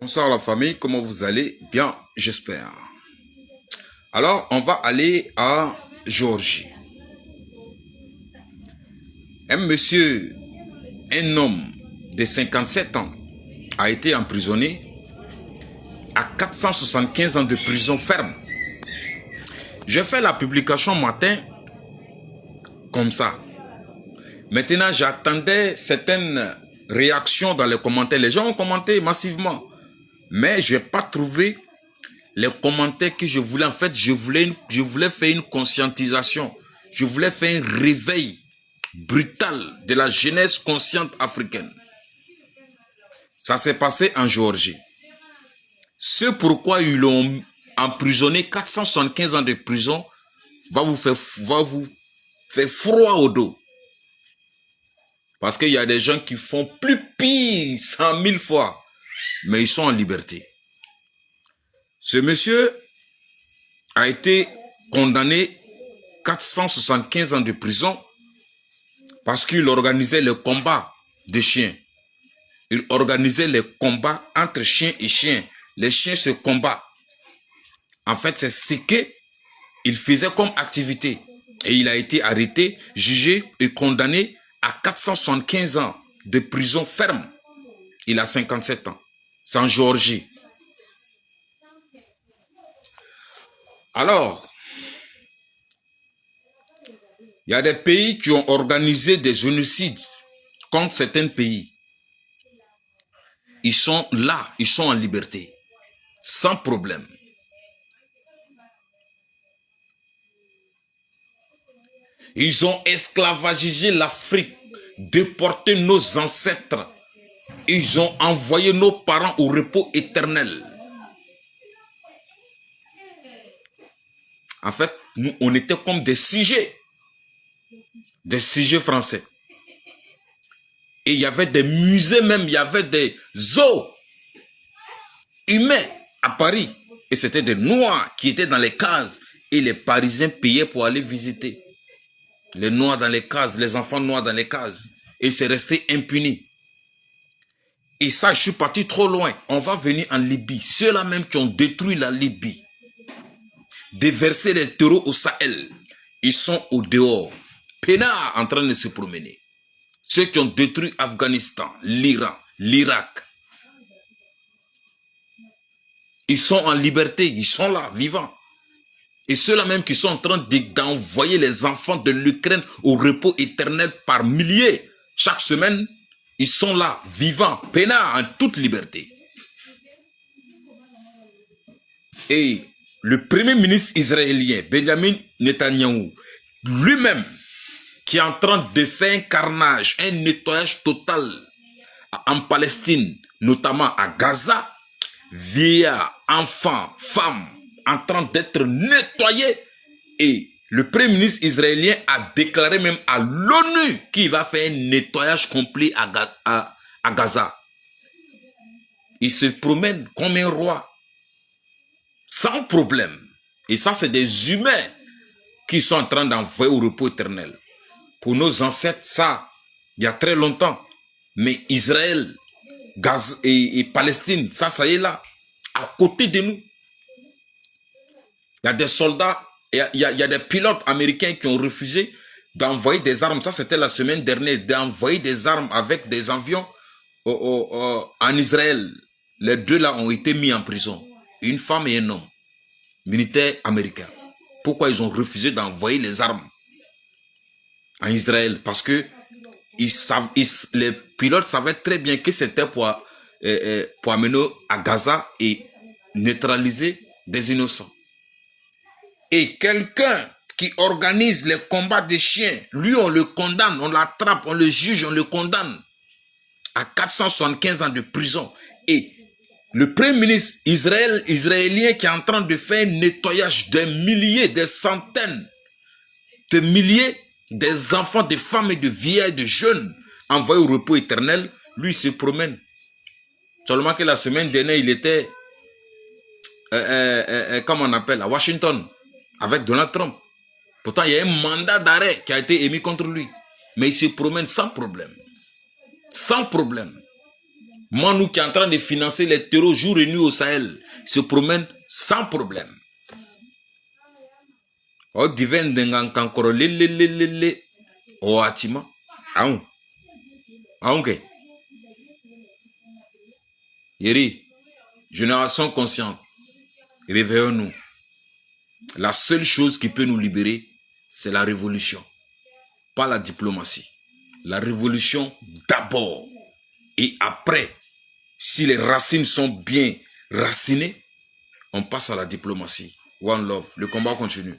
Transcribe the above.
Bonsoir la famille, comment vous allez? Bien, j'espère. Alors, on va aller à Géorgie. Un monsieur, un homme de 57 ans, a été emprisonné à 475 ans de prison ferme. J'ai fait la publication matin comme ça. Maintenant, j'attendais certaines réactions dans les commentaires. Les gens ont commenté massivement. Mais je n'ai pas trouvé les commentaires que je voulais. En fait, je voulais faire une conscientisation. Je voulais faire un réveil brutal de la jeunesse consciente africaine. Ça s'est passé en Géorgie. Ce pourquoi ils l'ont emprisonné 475 ans de prison va vous faire froid au dos. Parce qu'il y a des gens qui font plus pire 100 000 fois. Mais ils sont en liberté. Ce monsieur a été condamné 475 ans de prison parce qu'il organisait le combat des chiens. Il organisait les combats entre chiens et chiens. Les chiens se combattent. En fait, c'est ce qu'il faisait comme activité. Et il a été arrêté, jugé et condamné à 475 ans de prison ferme. Il a 57 ans. C'est en Géorgie. Alors, il y a des pays qui ont organisé des génocides contre certains pays. Ils sont là, ils sont en liberté, sans problème. Ils ont esclavagisé l'Afrique, déporté nos ancêtres. Ils ont envoyé nos parents au repos éternel. En fait, nous, on était comme des sujets français. Et il y avait des musées même, il y avait des zoos humains à Paris. Et c'était des Noirs qui étaient dans les cases. Et les Parisiens payaient pour aller visiter. Les Noirs dans les cases, les enfants noirs dans les cases. Et c'est resté impuni. Et ça, je suis parti trop loin. On va venir en Libye. Ceux-là même qui ont détruit la Libye. Déverser les terreaux au Sahel. Ils sont au dehors. Peinards en train de se promener. Ceux qui ont détruit Afghanistan, l'Iran, l'Irak. Ils sont en liberté. Ils sont là, vivants. Et ceux-là même qui sont en train d'envoyer les enfants de l'Ukraine au repos éternel par milliers. Chaque semaine, ils sont là, vivants, peinards, en toute liberté. Et le premier ministre israélien, Benjamin Netanyahou, lui-même, qui est en train de faire un carnage, un nettoyage total en Palestine, notamment à Gaza, vieillards, enfants, femmes, en train d'être nettoyés. Et le premier ministre israélien a déclaré même à l'ONU qu'il va faire un nettoyage complet à Gaza. Il se promène comme un roi, sans problème. Et ça, c'est des humains qui sont en train d'envoyer au repos éternel. Pour nos ancêtres, ça, il y a très longtemps. Mais Israël, Gaza et Palestine, ça y est là, à côté de nous. Il y a des soldats, il y a des pilotes américains qui ont refusé d'envoyer des armes. Ça, c'était la semaine dernière, d'envoyer des armes avec des avions en Israël. Les deux là ont été mis en prison. Une femme et un homme, militaires américains. Pourquoi ils ont refusé d'envoyer les armes en Israël? Parce que les pilotes savaient très bien que c'était pour amener à Gaza et neutraliser des innocents. Et quelqu'un qui organise les combats des chiens, lui on le condamne, on l'attrape, on le juge, on le condamne à 475 ans de prison. Et le premier ministre israélien qui est en train de faire un nettoyage des milliers, des centaines de milliers des enfants, des femmes et de vieillards et de jeunes envoyés au repos éternel, lui il se promène. Seulement que la semaine dernière, il était, comment on appelle, à Washington, avec Donald Trump. Pourtant, il y a un mandat d'arrêt qui a été émis contre lui. Mais il se promène sans problème. Sans problème. Manou qui est en train de financer les terreaux jour et nuit au Sahel se promène sans problème. O divin dengan kankoro lelelelele o atima aun aunque Yeri, génération consciente, réveillons-nous. La seule chose qui peut nous libérer, c'est la révolution, pas la diplomatie. La révolution d'abord et après, si les racines sont bien racinées, on passe à la diplomatie. One love, le combat continue.